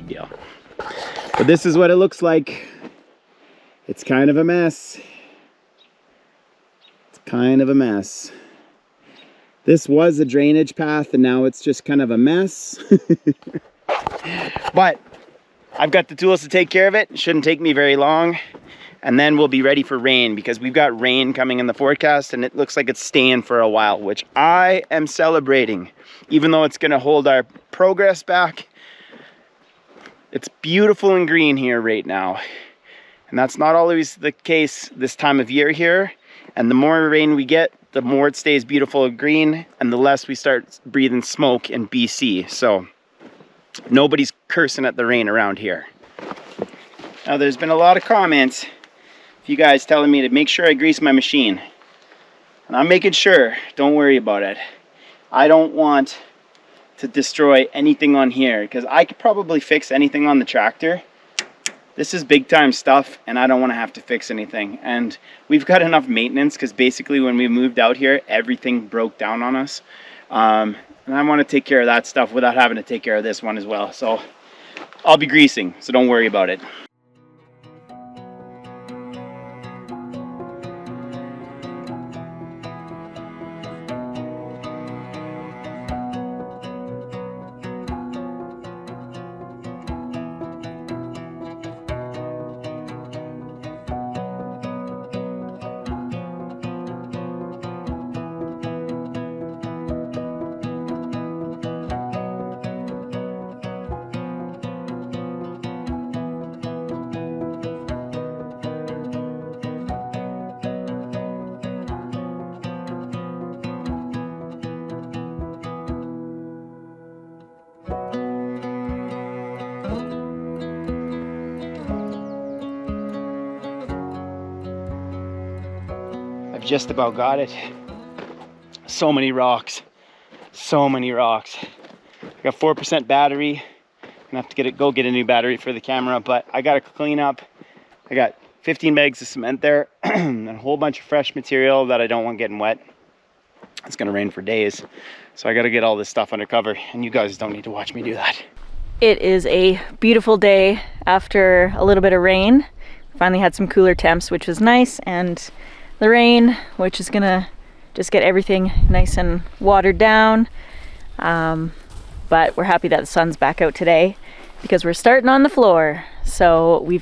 deal. But this is what it looks like. It's kind of a mess. It's kind of a mess. This was a drainage path and now it's just kind of a mess. But I've got the tools to take care of it. It shouldn't take me very long. And then we'll be ready for rain because we've got rain coming in the forecast and it looks like it's staying for a while, which I am celebrating. Even though it's gonna hold our progress back, it's beautiful and green here right now. And that's not always the case this time of year here. And the more rain we get, the more it stays beautiful and green and the less we start breathing smoke in BC. So nobody's cursing at the rain around here. Now there's been a lot of comments, you guys telling me to make sure I grease my machine. And I'm making sure, don't worry about it. I don't want to destroy anything on here because I could probably fix anything on the tractor. This is big time stuff and I don't want to have to fix anything. And we've got enough maintenance because basically when we moved out here, everything broke down on us. And I want to take care of that stuff without having to take care of this one as well. So I'll be greasing, so don't worry about it. I've just about got it. So many rocks. So many rocks. I got 4% battery. I'm gonna have to go get a new battery for the camera, but I gotta clean up. I got 15 bags of cement there and a whole bunch of fresh material that I don't want getting wet. It's gonna rain for days. So I gotta get all this stuff under cover and you guys don't need to watch me do that. It is a beautiful day after a little bit of rain. Finally had some cooler temps, which was nice, and the rain, which is gonna just get everything nice and watered down. But we're happy that the sun's back out today because we're starting on the floor. So we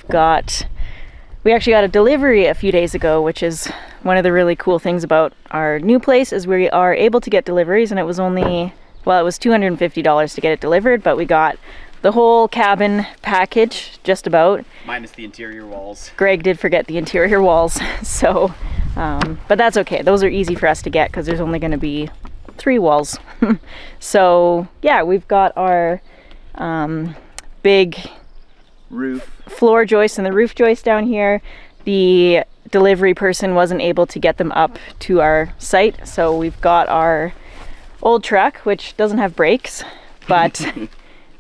actually got a delivery a few days ago, which is one of the really cool things about our new place is we are able to get deliveries, and it was only, well, it was $250 to get it delivered, but we got the whole cabin package, just about. Minus the interior walls. Greg did forget the interior walls, so, but that's okay. Those are easy for us to get because there's only going to be 3 walls. So yeah, we've got our big roof floor joist and the roof joist down here. The delivery person wasn't able to get them up to our site, so we've got our old truck, which doesn't have brakes, but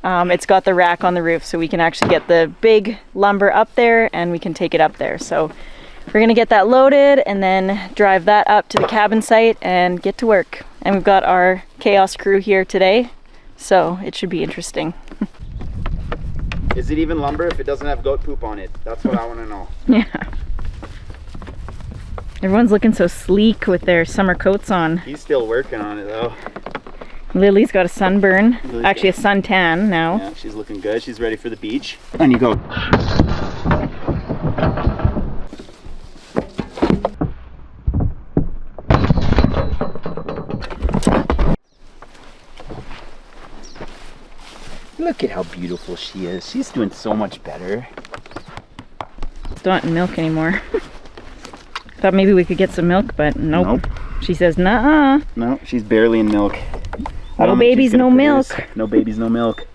it's got the rack on the roof, so we can actually get the big lumber up there and we can take it up there. So we're gonna get that loaded and then drive that up to the cabin site and get to work. And we've got our chaos crew here today, so it should be interesting. Is it even lumber if it doesn't have goat poop on it? That's what I want to know. Yeah. Everyone's looking so sleek with their summer coats on. He's still working on it though. Lily's got a sunburn, actually a suntan now. Yeah, she's looking good. She's ready for the beach. On you go. Look at how beautiful she is. She's doing so much better. Don't want milk anymore. Thought maybe we could get some milk, but nope. She says, nah. No, she's barely in milk. No babies, no milk. No babies, no milk.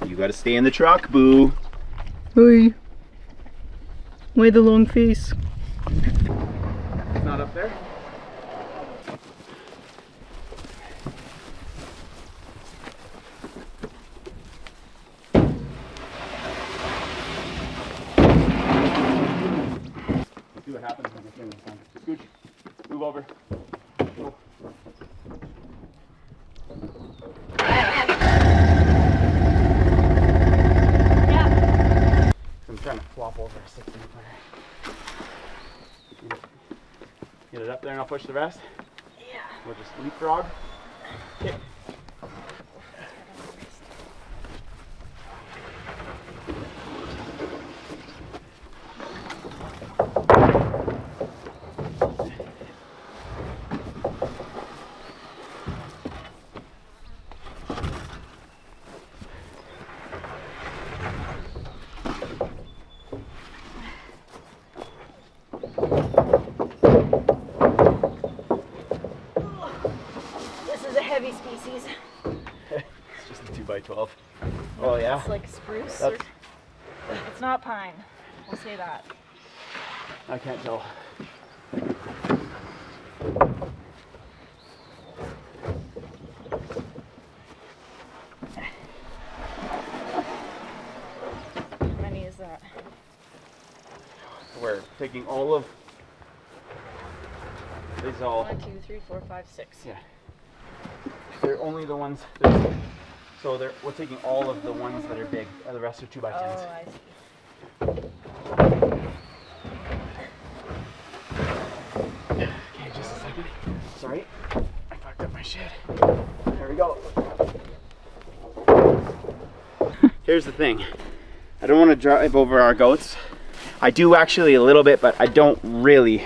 You gotta stay in the truck, boo. Hey. Why the long face? It's not up there? Let's see what happens when I turn this on. Scooch, move over. Go. push the rest? Yeah. We'll just leapfrog. Okay. This is a heavy species. It's just a 2x12. Oh yeah? It's like spruce. That's- It's not pine. We'll say that. I can't tell. How many is that? We're taking all of these all. 1, 2, 3, 4, 5, 6. Yeah. They're only the ones. So we're taking all of the ones that are big. The rest are 2x10s. Oh, I see. Okay, just a second. Sorry, I fucked up my shit. There we go. Here's the thing. I don't want to drive over our goats. I do actually a little bit, but I don't really.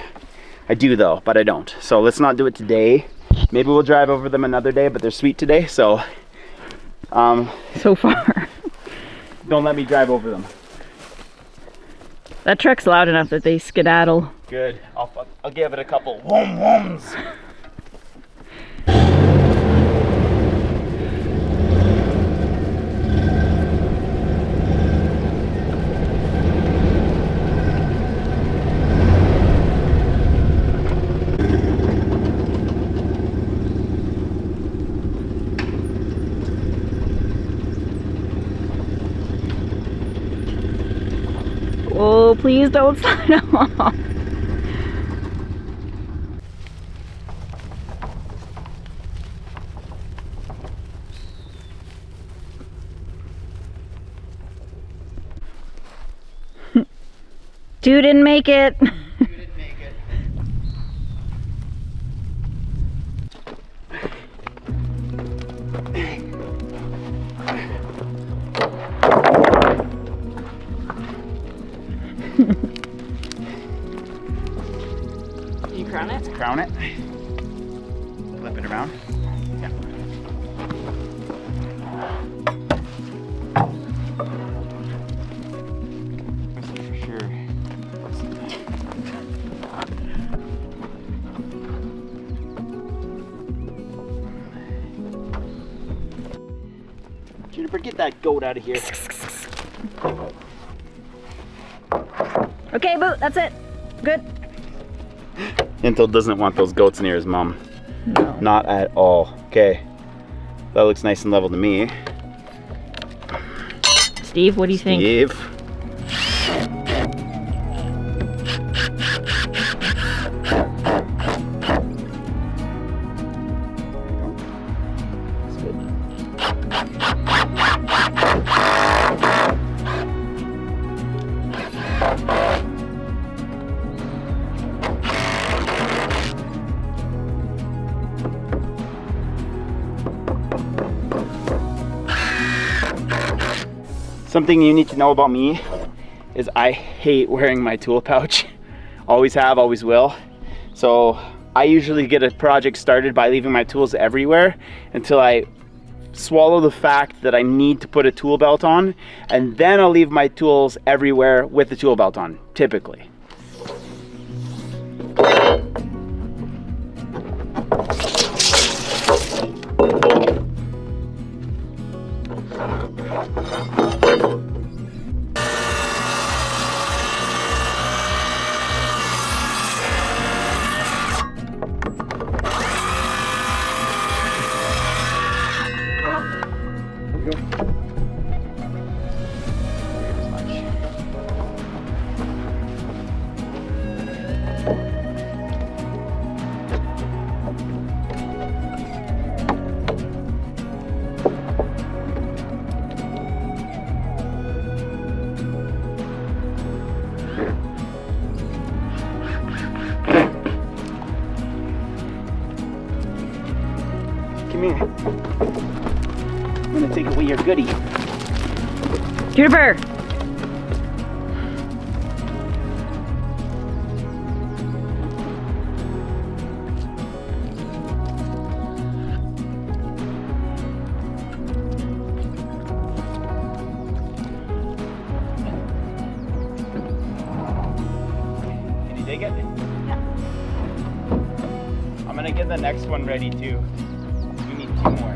I do though, but I don't. So let's not do it today. Maybe we'll drive over them another day, but they're sweet today, so So far. don't let me drive over them. That truck's loud enough that they skedaddle. Good. I'll give it a couple whoom whooms. Oh, please don't slide them off. Dude didn't make it. You didn't make it. You crown it? Crown it. Flip it around. Yeah. For sure. Juniper, get that goat out of here. Okay, Boot, that's it. Good. Intel doesn't want those goats near his mom. No. Not at all. Okay. That looks nice and level to me. Steve, what do you think? Steve. That's good. Something you need to know about me is I hate wearing my tool pouch. Always have, always will. So I usually get a project started by leaving my tools everywhere until I swallow the fact that I need to put a tool belt on, and then I'll leave my tools everywhere with the tool belt on, typically. I'm gonna take away your goodie. Juniper! Can you dig it? Yeah. I'm gonna get the next one ready too. We need 2 more.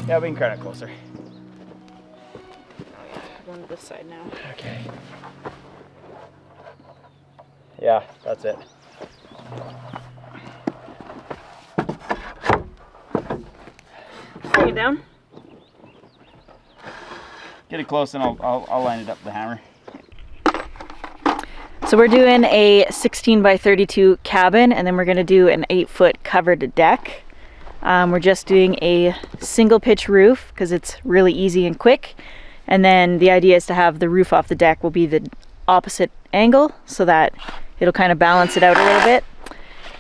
Yeah, we can crown it closer. Oh yeah, we're going to this side now. Okay. Yeah, that's it. Bring it down. Get it close and I'll line it up with the hammer. So we're doing a 16 by 32 cabin, and then we're gonna do an 8-foot covered deck. We're just doing a single pitch roof because it's really easy and quick. And then the idea is to have the roof off the deck will be the opposite angle so that it'll kind of balance it out a little bit.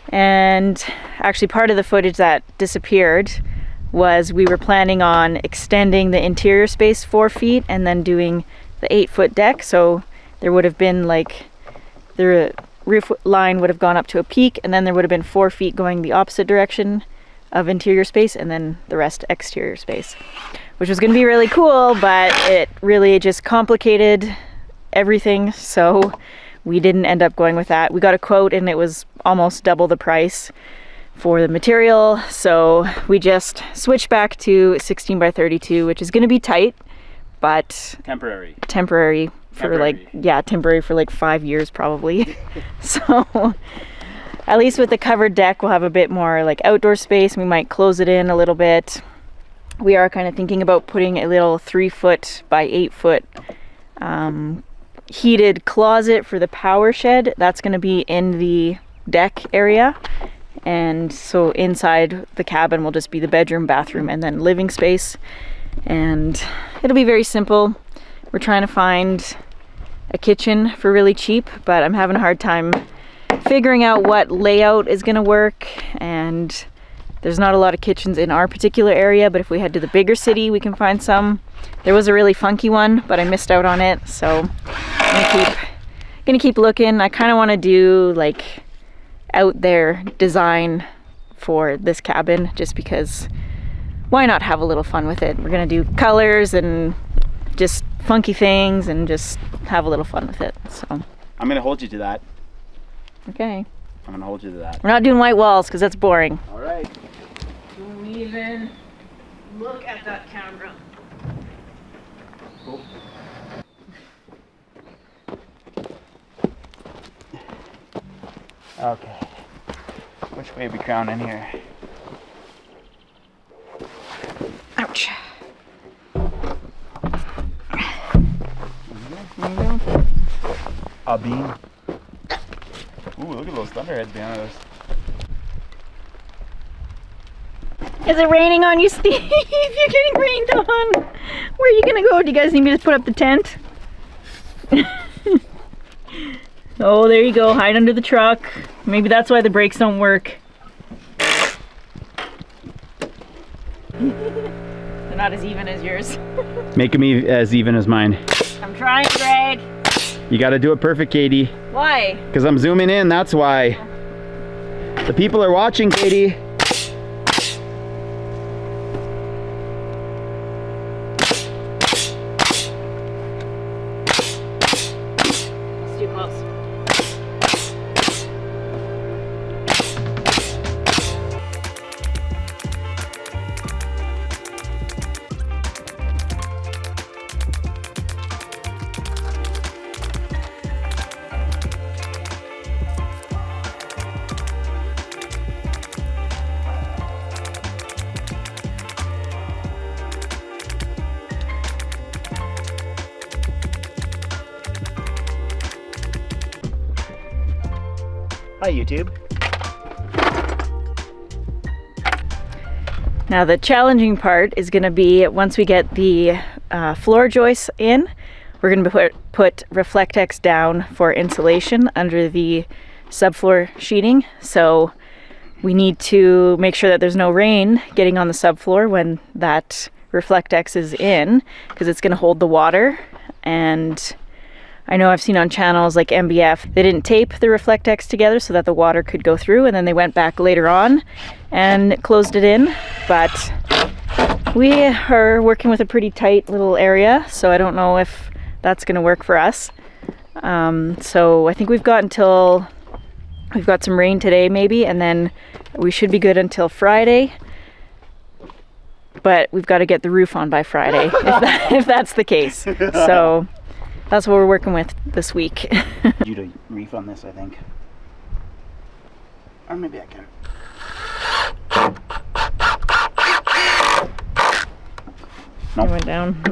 And actually part of the footage that disappeared was we were planning on extending the interior space 4 feet and then doing the 8-foot deck. So there would have been like, the roof line would have gone up to a peak, and then there would have been 4 feet going the opposite direction of interior space, and then the rest exterior space, which was going to be really cool, but it really just complicated everything, so we didn't end up going with that. We got a quote and it was almost double the price for the material, so we just switched back to 16 by 32, which is going to be tight, but temporary for like 5 years probably. So at least with the covered deck, we'll have a bit more like outdoor space. We might close it in a little bit. We are kind of thinking about putting a little 3-foot by 8-foot heated closet for the power shed. That's going to be in the deck area. And so inside the cabin will just be the bedroom, bathroom, and then living space. And it'll be very simple. We're trying to find a kitchen for really cheap, but I'm having a hard time figuring out what layout is going to work, and there's not a lot of kitchens in our particular area, but if we head to the bigger city we can find some. There was a really funky one, but I missed out on it, so I'm gonna keep looking. I kind of want to do like out there design for this cabin, just because why not have a little fun with it. We're gonna do colors and just funky things and just have a little fun with it. So I'm gonna hold you to that. Okay. I'm gonna hold you to that. We're not doing white walls because that's boring. All right. Don't even look at that camera. Cool. Okay. Which way are we crowning here? Ouch. A beam. Ooh, look at those thunderheads behind us. Is it raining on you, Steve? You're getting rained on. Where are you gonna go? Do you guys need me to put up the tent? Oh, there you go. Hide under the truck. Maybe that's why the brakes don't work. They're not as even as yours. Making me as even as mine. I'm trying, Greg. You gotta do it perfect, Katie. Why? Because I'm zooming in, that's why. The people are watching, Katie. It's too close. Hi, YouTube. Now the challenging part is going to be once we get the floor joists in, we're going to put Reflectex down for insulation under the subfloor sheeting. So we need to make sure that there's no rain getting on the subfloor when that Reflectex is in, because it's going to hold the water. And I know I've seen on channels like MBF, they didn't tape the Reflectex together so that the water could go through, and then they went back later on and closed it in. But we are working with a pretty tight little area, so I don't know if that's going to work for us. So I think we've got some rain today maybe, and then we should be good until Friday. But we've got to get the roof on by Friday, if that's the case. So that's what we're working with this week. You to reef on this, I think. Or maybe I can. Nope. It went down.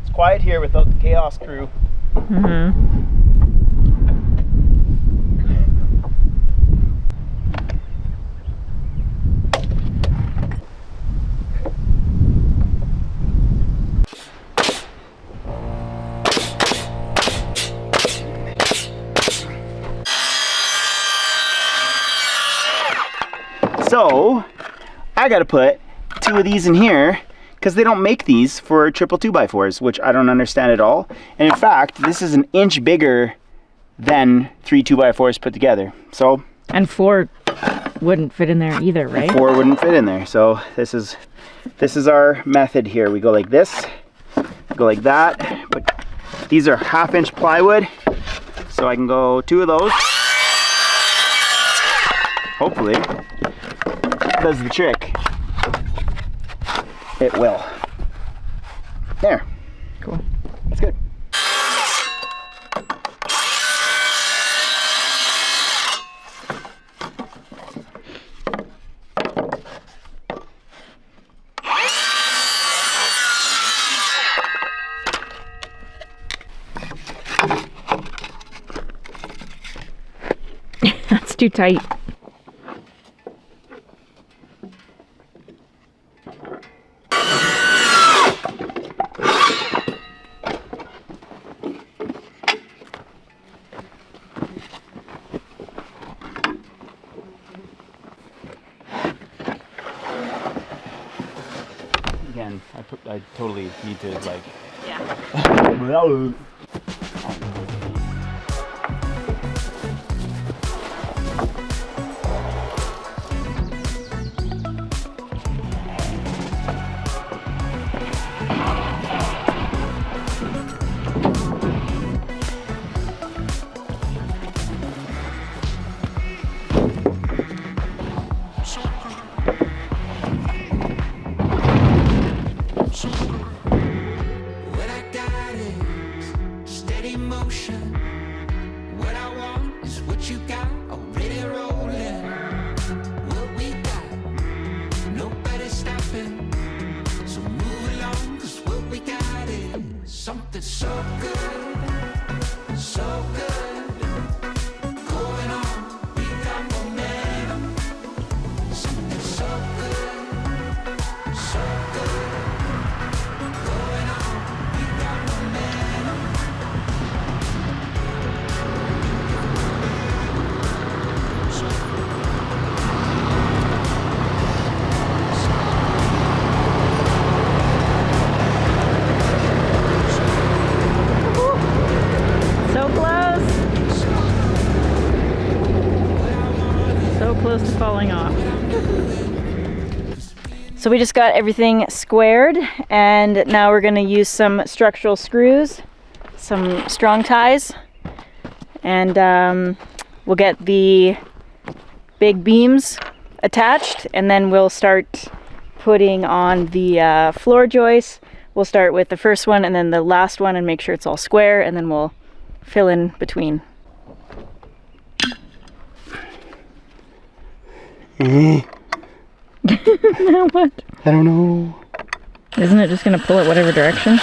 It's quiet here without the chaos crew. Mm-hmm. So, I gotta put 2 of these in here because they don't make these for triple 2x4s, which I don't understand at all. And in fact, this is an inch bigger than 3 2x4s put together. So, and 4 wouldn't fit in there either, right? 4 wouldn't fit in there. So this is our method here. We go like this, go like that. But these are 1/2 inch plywood, so I can go 2 of those. Hopefully, does the trick. It will. There. Cool. That's good. That's too tight. Again, I totally need to like. Yeah. Something so good, so good. Going on, we got momentum. Something so good, so good. Going on, we got momentum. Close to falling off. So we just got everything squared, and now we're going to use some structural screws, some strong ties, and we'll get the big beams attached, and then we'll start putting on the floor joists. We'll start with the first one and then the last one and make sure it's all square, and then we'll fill in between. Now what? I don't know. Isn't it just going to pull it whatever direction?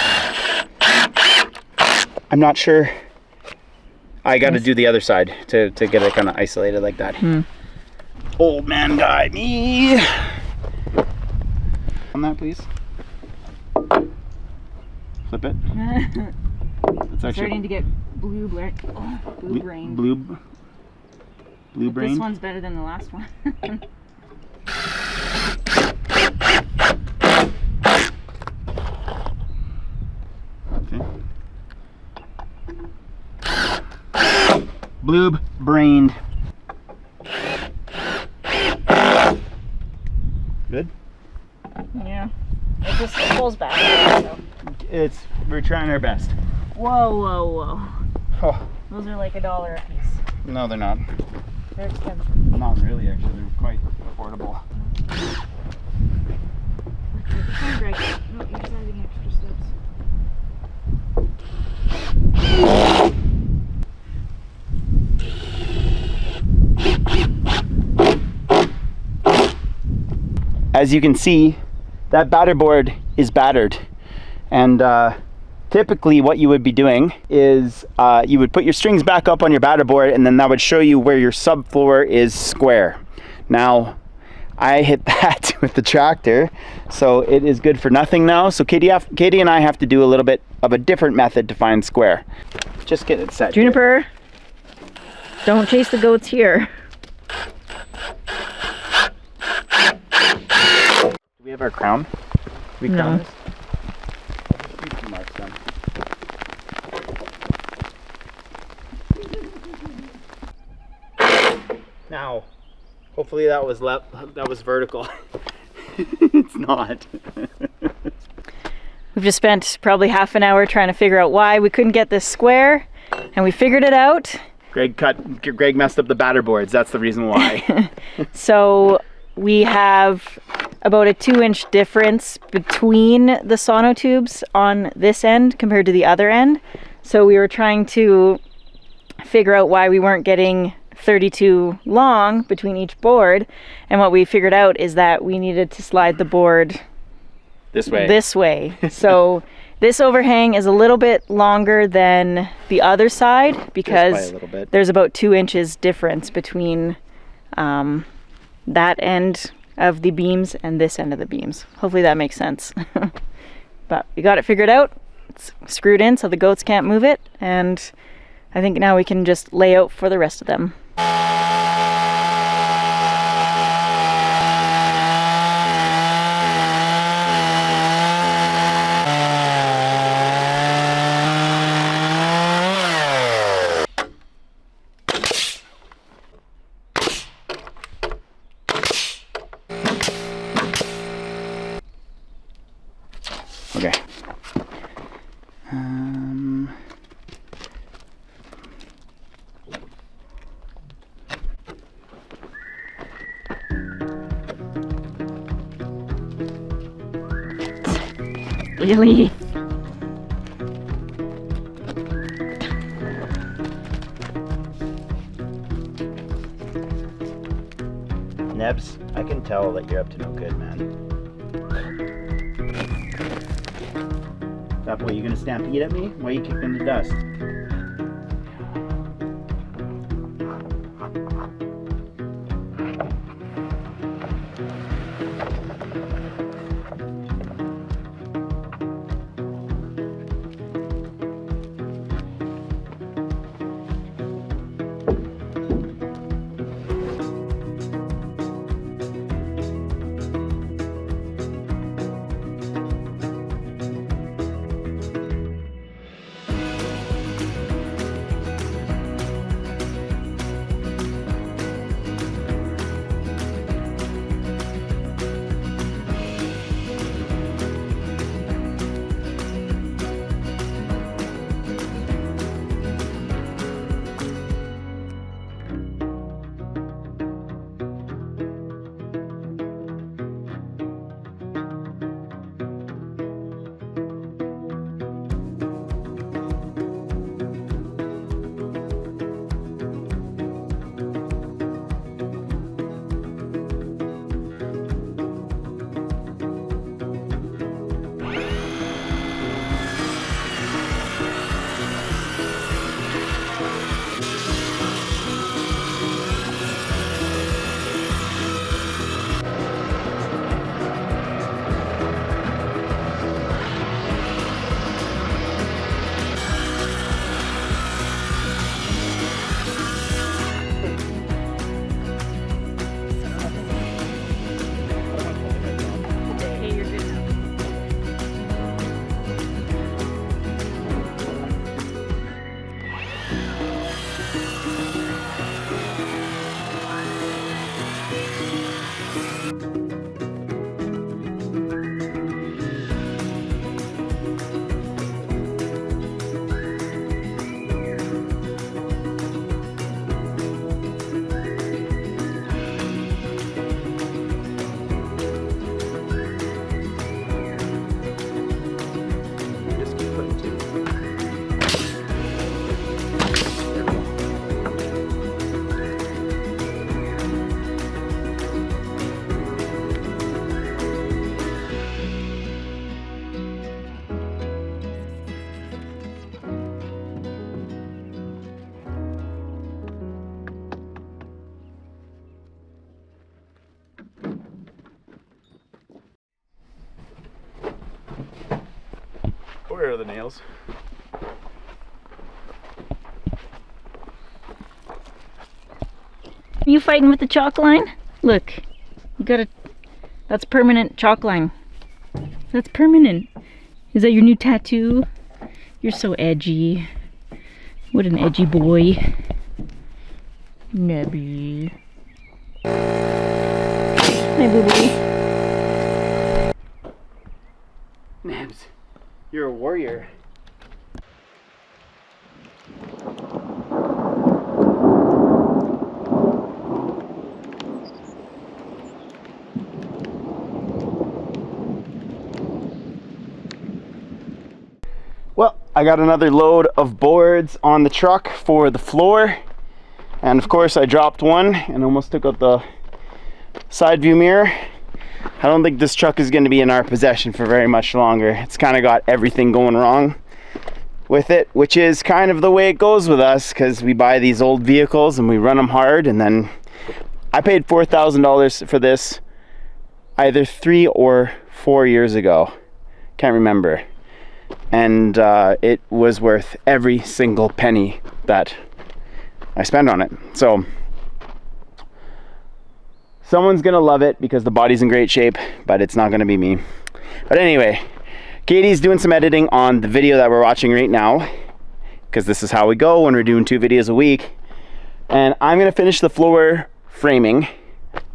I'm not sure. I got to do the other side to get it kind of isolated like that. Old man guy, me. On that, please. Flip it. It's actually Starting to get blue brain. Blue brain. This one's better than the last one. Blue brained. Good. Yeah. It just pulls back. So. We're trying our best. Whoa, whoa, whoa. Oh, Those are like $1 a piece. no, they're not. They're expensive. Not really, actually. They're quite affordable. Greg. No, you're just adding extra steps. As you can see, that batter board is battered. And typically what you would be doing is you would put your strings back up on your batter board, and then that would show you where your subfloor is square. Now, I hit that with the tractor, so it is good for nothing now. So Katie and I have to do a little bit of a different method to find square. Just get it set. Juniper, don't chase the goats here. Do we have our crown? We No. crown this? Just do 2 marks then. Now, hopefully that was vertical. It's not. We've just spent probably half an hour trying to figure out why we couldn't get this square, and we figured it out. Greg messed up the batter boards. That's the reason why. So we have about a 2-inch difference between the sonotubes on this end compared to the other end. So we were trying to figure out why we weren't getting 32 long between each board. And what we figured out is that we needed to slide the board This way. this way. So this overhang is a little bit longer than the other side Just by because a little bit. there's about 2 inches difference between that end of the beams and this end of the beams. Hopefully that makes sense. But we got it figured out. It's screwed in so the goats can't move it, and I think now we can just lay out for the rest of them. Okay. Really? Nebs, I can tell that you're up to no good, man. That boy, you gonna stampede at me? Why are you kicking the dust? Where are the nails? Are you fighting with the chalk line? Look, you got a, that's permanent chalk line. That's permanent. Is that your new tattoo? You're so edgy. What an edgy boy. Nebby. Hey, boo-boo. Nebs, you're a warrior. Well, I got another load of boards on the truck for the floor. And of course I dropped one and almost took out the side view mirror. I don't think this truck is going to be in our possession for very much longer. It's kind of got everything going wrong with it, which is kind of the way it goes with us, because we buy these old vehicles and we run them hard. And then I paid $4,000 for this either 3 or 4 years ago. Can't remember. And it was worth every single penny that I spent on it. So someone's gonna love it because the body's in great shape, but it's not gonna be me. But anyway, Katie's doing some editing on the video that we're watching right now, because this is how we go when we're doing 2 videos a week. And I'm gonna finish the floor framing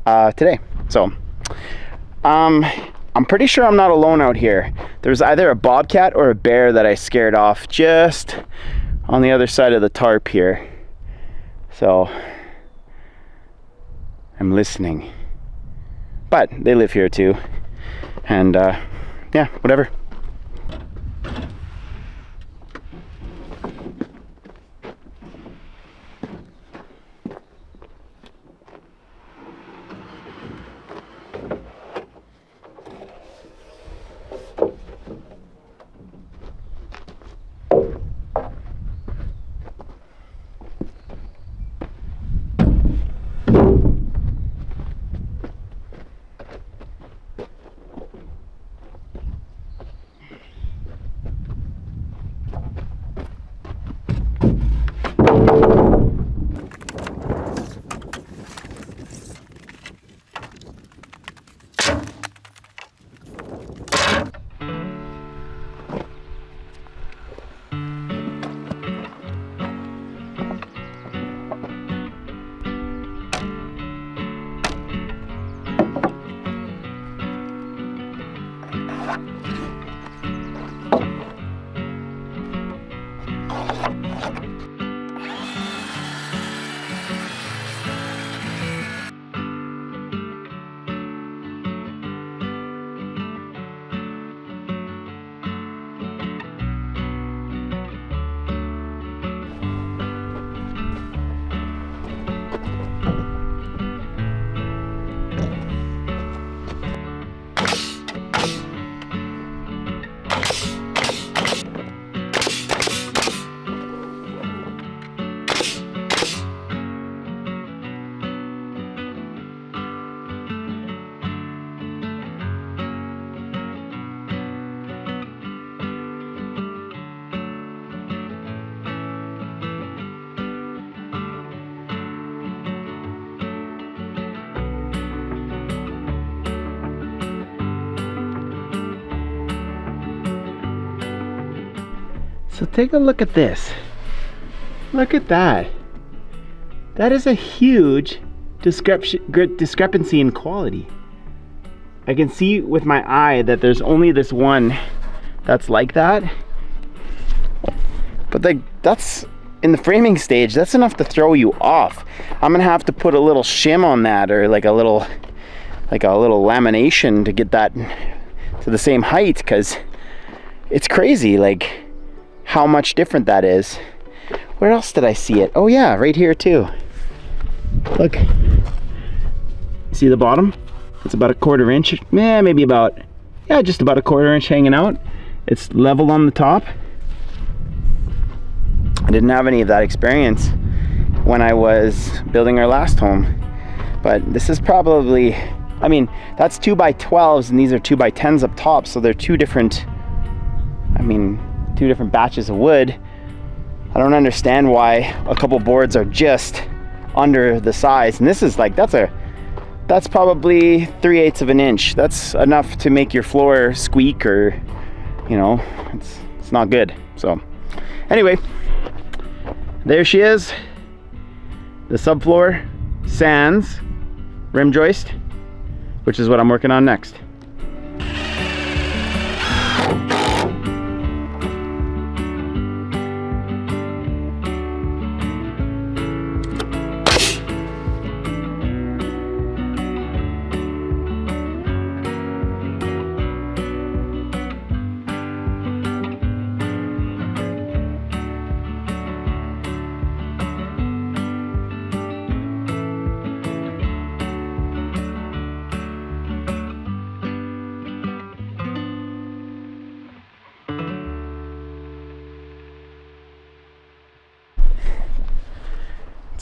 today. So I'm pretty sure I'm not alone out here. There's either a bobcat or a bear that I scared off just on the other side of the tarp here. So I'm listening. But they live here too. And yeah, whatever. So take a look at this. Look at that. That is a huge discrepancy in quality. I can see with my eye that there's only this one that's like that. But like, that's in the framing stage, that's enough to throw you off. I'm gonna have to put a little shim on that, or like a little lamination to get that to the same height, because it's crazy like how much different that is. Where else did I see it? Oh yeah, right here too. Look, see the bottom? It's about a 1/4 inch, maybe about, yeah, just about a 1/4 inch hanging out. It's level on the top. I didn't have any of that experience when I was building our last home, but this is probably, I mean, that's 2x12s and these are 2x10s up top, so they're two different, I mean, 2 different batches of wood. I don't understand why a couple boards are just under the size. And this is like, that's probably 3/8 of an inch. That's enough to make your floor squeak, or, you know, it's not good. So anyway, there she is, the subfloor sans rim joist, which is what I'm working on next.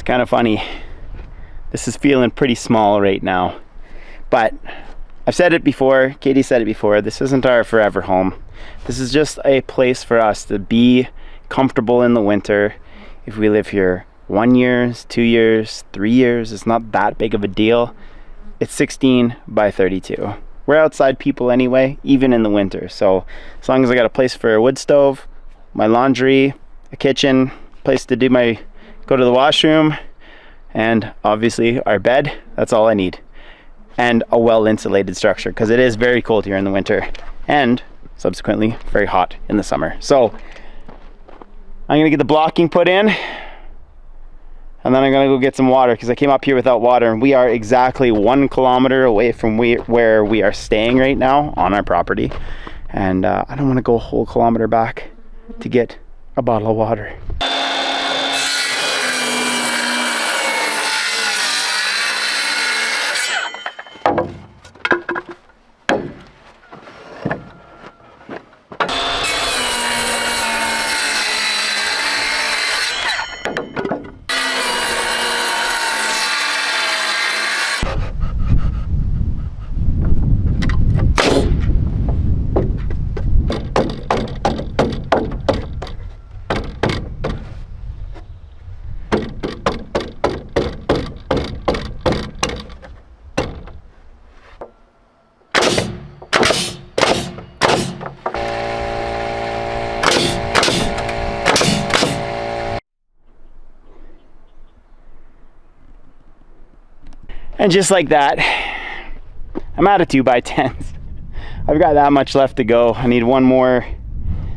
Kind of funny, this is feeling pretty small right now, but I've said it before, Katie said it before, this isn't our forever home. This is just a place for us to be comfortable in the winter. If we live here 1 year, 2 years, 3 years, it's not that big of a deal. It's 16 by 32. We're outside people anyway, even in the winter. So as long as I got a place for a wood stove, my laundry, a kitchen, place to do my go to the washroom, and obviously our bed, that's all I need. And a well insulated structure, because it is very cold here in the winter and subsequently very hot in the summer. So I'm gonna get the blocking put in, and then I'm gonna go get some water, because I came up here without water, and we are exactly 1 kilometer away from where we are staying right now on our property. And I don't want to go a whole kilometer back to get a bottle of water. And just like that, I'm out of 2x10s. I've got that much left to go. I need one more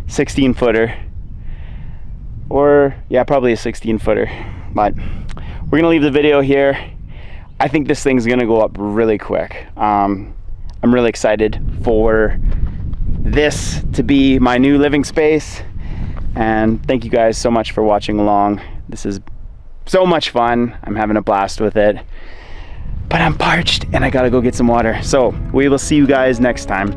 16 footer, or yeah, probably a 16 footer. But we're gonna leave the video here. I think this thing's gonna go up really quick. I'm really excited for this to be my new living space. And thank you guys so much for watching along. This is so much fun. I'm having a blast with it. But I'm parched and I gotta go get some water. So we will see you guys next time.